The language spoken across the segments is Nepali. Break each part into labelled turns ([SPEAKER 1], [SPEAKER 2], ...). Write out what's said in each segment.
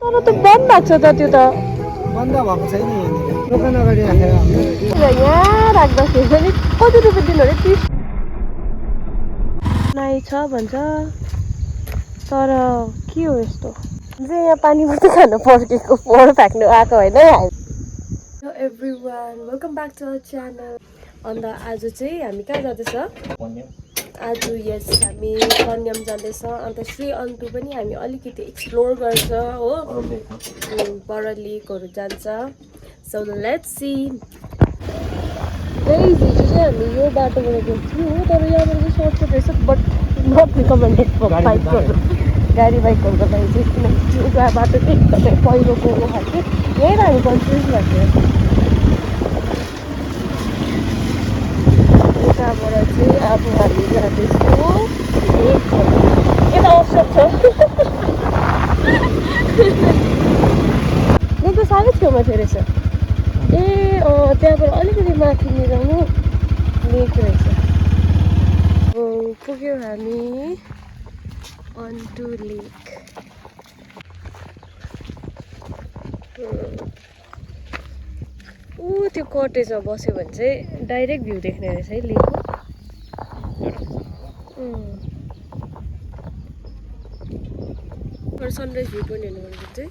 [SPEAKER 1] तर त बन्द भएको छ त त्यो त
[SPEAKER 2] बन्द भएको छैन यहाँनिर दोकान अगाडि राखेर
[SPEAKER 1] यहाँ राख्दाखेरि पनि कति रुपियाँ दिनु अरे 30 नाइ छ भन्छ तर के हो यस्तो चाहिँ यहाँ पानी मात्रै खानु पर्केको फोहोर फ्याँक्नु आएको होइन hello everyone welcome back to our channel अन्त आज चाहिँ हामी कहाँ जाँदैछ आज यस हामी कन्याम जाँदैछ अन्त श्री अन्तु पनि हामी अलिकति एक्सप्लोर गर्छ हो बडा लेकहरू जान्छ सो लेट्स सी गाइस हिजो चाहिँ हामी यो बाटोबाट गएको हो तर यहाँबाट चाहिँ सर्टकट रहेछ बट नट रिकमेन्डेड फर बाइकहरू गाडी बाइकहरूको लागि चाहिँ किनकि त्यो बाटो चाहिँ एकदमै पहिरो गएको खालको यहीँ हामी कन्फ्युज भएको यताबाट चाहिँ अब हामी जाँदैछौँ यता अप्सन छ लेक त साह्रै छेउमा थियो रहेछ ए त्यहाँबाट अलिकति माथिनिर नै लेक रहेछ पुग्यौँ हामी अन्तु लेक त्यो कटेजमा बस्यो भने चाहिँ डाइरेक्ट भ्यू देख्ने रहेछ है लेकको सनराइज भ्यू पोइन्ट हेर्नु भनेको चाहिँ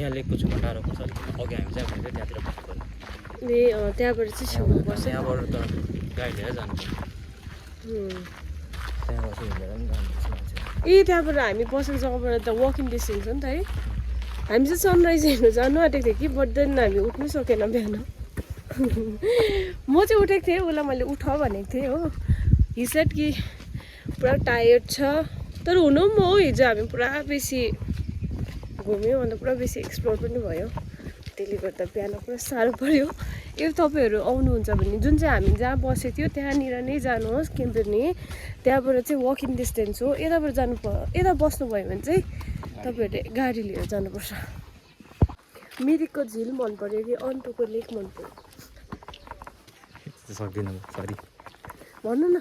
[SPEAKER 3] यहाँ लेकको छेउमा टाढो पर्छ अघि हामी चाहिँ त्यहाँतिर बस्नुपर्ने
[SPEAKER 1] ए त्यहाँबाट चाहिँ छेउमा पर्छ
[SPEAKER 3] यहाँबाट त गाडी लिएर जानु त्यहाँबाट हिँडेर पनि जानुपर्छ
[SPEAKER 1] ए त्यहाँबाट हामी बसेको जग्गाबाट त वकिङ डिस्टेन्स हो नि त है हामी चाहिँ सनराइज हेर्नु जानु आँटेको थियो कि बट देन हामी उठ्नु सकेन बिहान म चाहिँ उठेको थिएँ उसलाई मैले उठ भनेको थिएँ हो हिसेट कि पुरा टायर्ड छ तर हुनु पनि हो हिजो हामी पुरा बेसी घुम्यौँ अन्त पुरा बेसी एक्सप्लोर पनि भयो त्यसले गर्दा बिहान पुरा साह्रो पऱ्यो if तपाईहरु आउनुहुन्छ भने जुन चाहिँ हामी जहाँ बसेको थियो त्यहाँनिर नै जानुहोस् किनभने त्यहाँबाट चाहिँ वकिङ डिस्टेन्स हो यताबाट जानु यता बस्नु भयो भने चाहिँ तपाईहरुले गाडी लिएर जानुपर्छ मिरिकको झिल मन पर्यो कि अन्तुको लेक मन पर्यो
[SPEAKER 3] सक्दिन म सरी
[SPEAKER 1] भन्नु न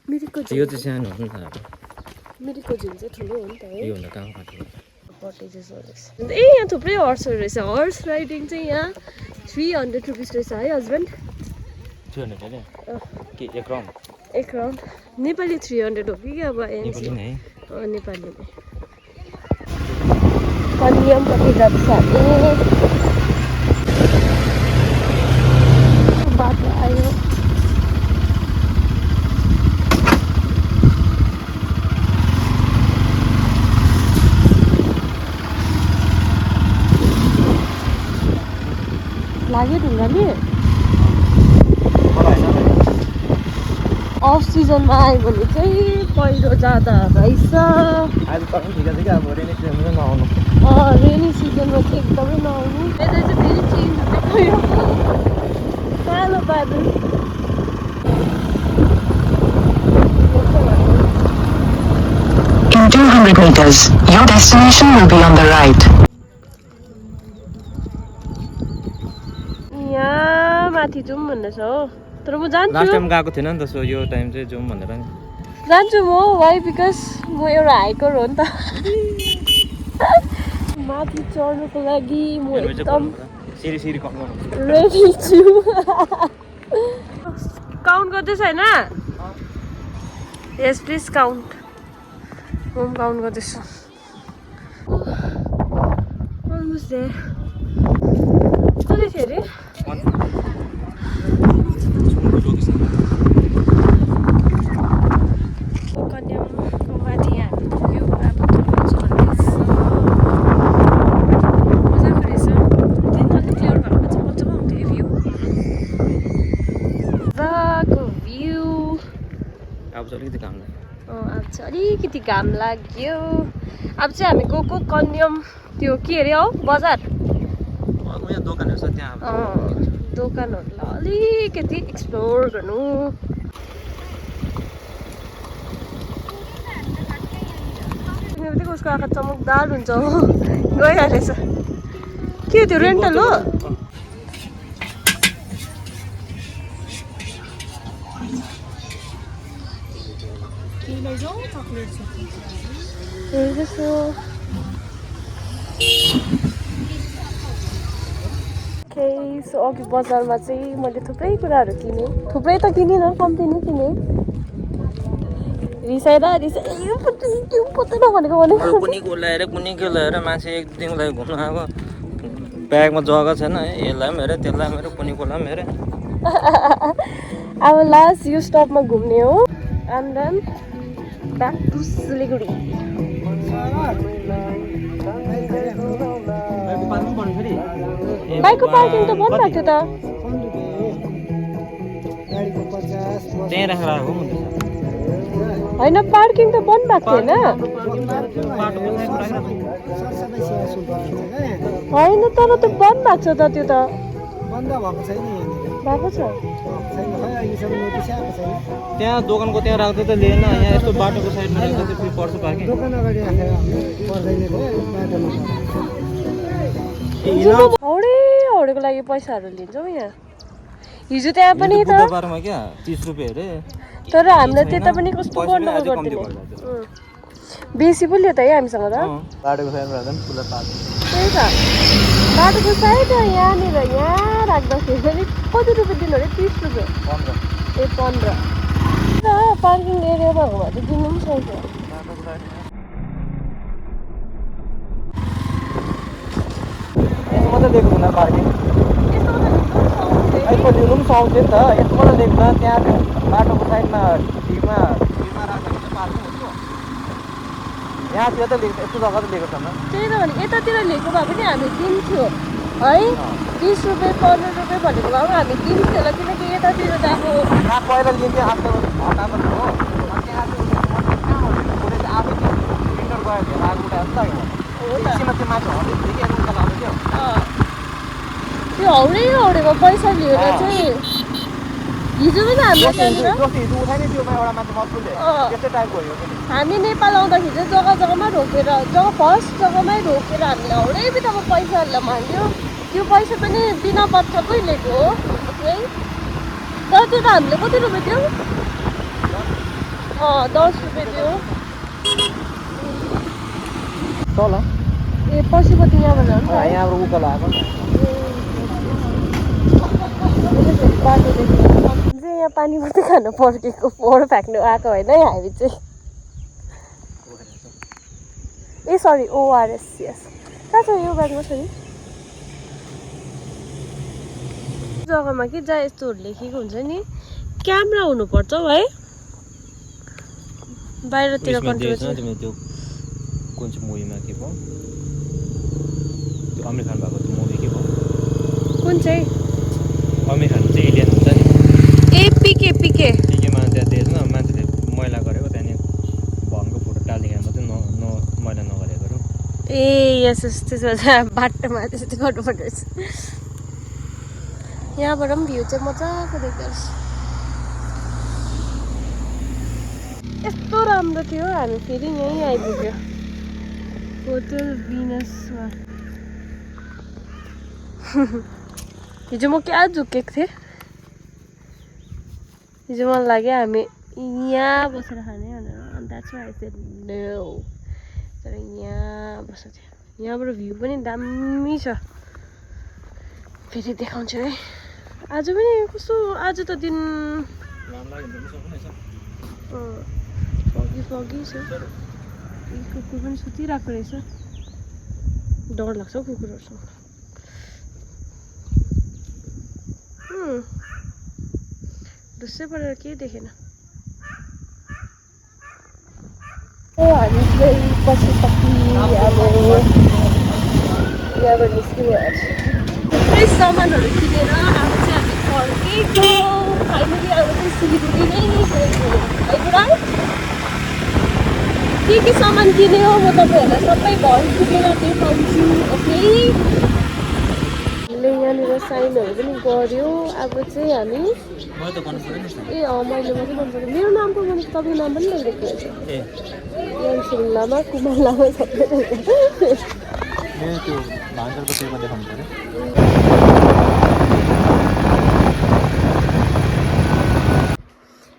[SPEAKER 1] मिरिकको झिल
[SPEAKER 3] यो चाहिँ सानो हो नि त
[SPEAKER 1] मिरिकको झिल चाहिँ ठुलो हो नि त है
[SPEAKER 3] यो भन्दा कहाँ काट्यो
[SPEAKER 1] ए यहाँ थुप्रै हर्सहरू रहेछ हर्स राइडिङ चाहिँ यहाँ 300 रुपिस रहेछ है हस्बेन्ड
[SPEAKER 3] 300 अरे के एक राउन्ड
[SPEAKER 1] नेपाली 300 हो कि अब
[SPEAKER 3] नेपाली नै
[SPEAKER 1] नेपाली नै कन्याम कति जान्छ बाटो आयो लाग्यो ढुङ्गाले अफ सिजनमा आयो भने चाहिँ पहिरो जाँदा रहेछ
[SPEAKER 3] आज पनि ठिकै छ कि अब रेनी सिजनमा नआउनु
[SPEAKER 1] रेनी सिजनमा चाहिँ एकदमै नआउनु वेदर चाहिँ फेरि चेन्ज हुँदै गयो कालो बादल
[SPEAKER 4] In 200 meters, your destination will be on the right.
[SPEAKER 1] यहाँ माथि जाउँ भन्दैछ हो तर म जान्छु
[SPEAKER 3] लास्ट टाइम गएको थिएन नि त सो यो टाइम चाहिँ जाउँ भनेर नि
[SPEAKER 1] जान्छु म वाइ बिकज म एउटा हाइकर हो नि त माथि चढ्नुको लागि म एकदम
[SPEAKER 3] सिरी
[SPEAKER 1] रेडी छु काउन्ट गर्दैछ हैन यस प्लिज काउन्ट म काउन्ट गर्दैछु अलमोस्ट देयर कति थियो अरे कन्यामको माथि हामी पुग्यौँ अब मजाको रहेछ दिन अलिक क्लियर भएको चाहिँ मजामा हुन्थ्यो भ्यू मजाको भ्यू
[SPEAKER 3] अब चाहिँ अलिकति काम लाग्यो
[SPEAKER 1] अब चाहिँ अलिकति घाम लाग्यो अब चाहिँ हामी गएको कन्याम त्यो के अरे हौ बजार
[SPEAKER 3] यहाँ दोकानहरू छ त्यहाँ
[SPEAKER 1] दोकानहरूलाई अलिकति एक्सप्लोर गर्नु बित्तिकै उसको आँखा चमकदार हुन्छ हो गइहालेछ के त्यो रेन्टल हो ओके सो अघि बजारमा चाहिँ मैले थुप्रै कुराहरू किनेँ थुप्रै त किनिनँ कम्ती नै किनेँ रिसाएर यो पत्ता नभनेको भनेको
[SPEAKER 3] कुनै के ल्याएर मान्छे एक दिनलाई घुम्न आएको ब्यागमा जग्गा छैन यसलाई पनि हेरेँ त्यसलाई पनि हेरेँ कुनै कोलाई पनि हेरेँ
[SPEAKER 1] अब लास्ट यो स्टपमा घुम्ने हो and then back to Siliguri बाइकको पार्किङ त बन्द भएको थियो त
[SPEAKER 3] त्यहीँ राखेर आएको
[SPEAKER 1] होइन पार्किङ त बन्द भएको थिएन होइन तर त्यो बन्द भएको छ त त्यो त
[SPEAKER 2] बन्द भएको छैन
[SPEAKER 1] भएको छ
[SPEAKER 3] त्यहाँ दोकानको त्यहाँ राख्दै त लिएन यहाँ यस्तो बाटोको साइडमा राख्दा चाहिँ फेरि पर्छ पार्किङ
[SPEAKER 2] दोकान अगाडि राखेर पर्दैन बाटोमा
[SPEAKER 1] हौडेको लागि पैसाहरू लिन्छौँ यहाँ हिजो त्यहाँ पनि त
[SPEAKER 3] बुधबारमा क्या 30 रुपियाँ अरे
[SPEAKER 1] तर हामीलाई त्यता पनि कस्तो गन्डगोल गरिदिने बेसी पो लियो त है हामीसँग त
[SPEAKER 3] बाटोको साइडमा राख्दा पनि ठुलो पार्किङ
[SPEAKER 1] त्यही त बाटोको साइड यहाँनिर यहाँ राख्दाखेरि कति रुपियाँ दिनु अरे 30 रुपियाँ 15 ए 15 र पार्किङ एरियामा हो भने चाहिँ दिनु पनि सक्छ
[SPEAKER 3] यसमा त दिएको हुँदा पार्किङ यसमा लिनु पनि सक्थ्यो नि त यसमा त दिएको हुँदा त्यहाँ बाटोको साइडमा भिडमा राख्दा चाहिँ पार्किङ हुन्छ यहाँतिर त लिएको यस्तो जग्गा त लिएको छैन
[SPEAKER 1] त्यही त भने यतातिर लिएको भए पनि हामी दिन्थ्यो है 30 रुपियाँ 15 रुपियाँ भनेको भए हामी दिन्थ्यो होला किनकि यतातिर त अब
[SPEAKER 3] पहिला लिन्थ्यो आफ्नो हटाएको हो त्यहाँ चाहिँ आफै इन्टर गयो भने आगो उठाएर लाग्यो एकछिनमा चाहिँ माथि हटेको उता लाग्यो
[SPEAKER 1] त्यो हौडेको पैसा लिएर चाहिँ हिजो पनि हामी नेपाल आउँदाखेरि चाहिँ जग्गा जग्गामा रोकेर फर्स्ट जग्गामै रोकेर हामीले हौडै बित्थामा पैसाहरूलाई माग्यो त्यो पैसा पनि बिना पत्ताकै लिएको हो है तर त्यो त हामीले कति रुपियाँ दियौँ 10 रुपियाँ दियो
[SPEAKER 3] तल
[SPEAKER 1] ए पशुपति यहाँबाट
[SPEAKER 3] यहाँबाट उकालो आएको
[SPEAKER 1] बाटोदेखि चाहिँ यहाँ पानी मात्रै खानु पर्केको फोहोर फ्याँक्नु आएको होइन हामी चाहिँ ए सरी ओआरएस यस कहाँ छ यो ब्यागमा छ नि जग्गामा कि जहाँ यस्तोहरू लेखेको हुन्छ नि क्यामेरा हुनुपर्छ हौ है बाहिरतिर कन्ट्रोभर्सी
[SPEAKER 3] त्यो कुन चाहिँ मुभीमा के भयो त्यो आमिर खान भएको त्यो मुभी के भयो
[SPEAKER 1] कुन चाहिँ
[SPEAKER 3] आमिर खान चाहिँ एलियन हुन्छ नि
[SPEAKER 1] ए पिकेमा
[SPEAKER 3] त्यहाँ देख्नु मान्छेले मैला गरेको त्यहाँनिर भनको फोटो टालिदिएर मात्रै मैला नगरेकोहरू
[SPEAKER 1] ए यस त्यसो भए बाटोमा त्यस्तो गर्नुपर्ने रहेछ यहाँबाट पनि भ्यू चाहिँ मजाको देख्दो रहेछ यस्तो राम्रो थियो हामी फेरि यहीँ आइपुग्यो होटल भिनसमा हिजो म क्या झुकेको थिएँ हिजो मलाई लाग्यो हामी यहाँ बसेर खाने भनेर अन्त चाहिँ नो तर यहाँ बसेको थियो यहाँबाट भ्यू पनि दामी छ फेरि देखाउँछु है आज पनि कस्तो आज त दिन फगी छ कुकुर पनि सुतिरहेको रहेछ डर लाग्छ हौ कुकुरहरूसँग ढुस्सै परेर केही देखेन हामी चाहिँ पशुपति अब यहाँबाट निस्किने थुप्रै सामानहरू किनेर अब चाहिँ हामी फर्केको फाइनली अब चाहिँ सिलगढी नै गएको है के सामान किन्यो म तपाईँहरूलाई सबै घर पुगेर देखाउँछु ओके हामीले यहाँनिर साइनहरू पनि गऱ्यो अब चाहिँ हामी ए मैले मात्रै गर्नुपर्छ मेरो नाम पो मैले तपाईँको नाम पनि लेखेको रहेछ याङसिङ लामा कुमार लामा सबै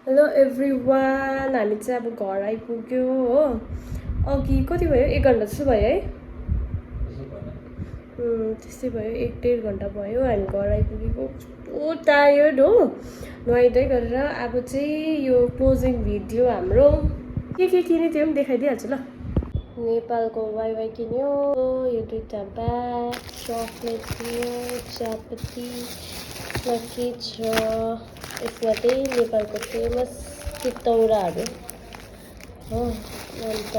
[SPEAKER 1] हेलो एभ्रिवान हामी चाहिँ अब घर आइपुग्यो हो अघि कति भयो 1 घन्टा जस्तो भयो है त्यस्तै भयो 1-1.5 घन्टा भयो हामी घर आइपुगेको कस्तो टायर्ड हो नुहाइधुवाइ गरेर अब चाहिँ यो क्लोजिङ भिडियो हाम्रो के किन्यो त्यो पनि देखाइदिइहाल्छु ल नेपालको वाइवाई किन्यो यो 2टा ब्याग चक्लेट किन्यो चियापत्ती के छ यसमा चाहिँ नेपालको फेमस चितौराहरू हो अन्त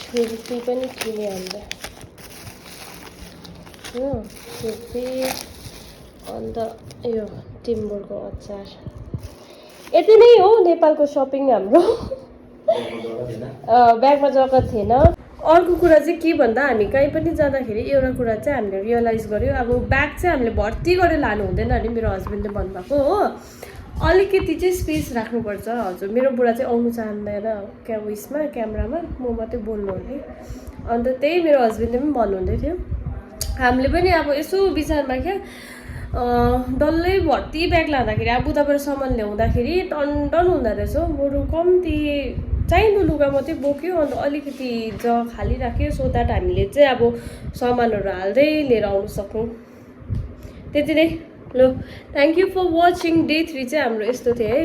[SPEAKER 1] छुर्पी पनि किन्यो हामीले हो छुर्पी अन्त यो टिम्बरको अचार यति नै हो नेपालको सपिङ हाम्रो ब्यागमा जग्गा थिएन अर्को कुरा चाहिँ के भन्दा हामी कहीँ पनि जाँदाखेरि एउटा कुरा चाहिँ हामीले रियलाइज गर्यो अब ब्याग चाहिँ हामीले भर्ती गरेर लानु हुँदैन अरे मेरो हस्बेन्डले भन्नुभएको हो अलिकति चाहिँ स्पेस राख्नुपर्छ हजुर मेरो बुढा चाहिँ आउनु चाहँदैन उयसमा क्यामेरामा म मात्रै बोल्नु हुने अन्त त्यही मेरो हस्बेन्डले पनि भन्नुहुँदै थियो हामीले पनि अब यसो विचारमा क्या डल्लै भर्ती ब्याग लाँदाखेरि अब उताबाट सामान ल्याउँदाखेरि टन हुँदो रहेछ बरु कम्ती चाहिने लुगा मात्रै बोक्यो अन्त अलिकति जग्गा खाली राख्यो सो द्याट हामीले चाहिँ अब सामानहरू हाल्दै लिएर आउनु सक्छौँ त्यति नै ल thank you for watching day 3 चाहिँ हाम्रो यस्तो थियो है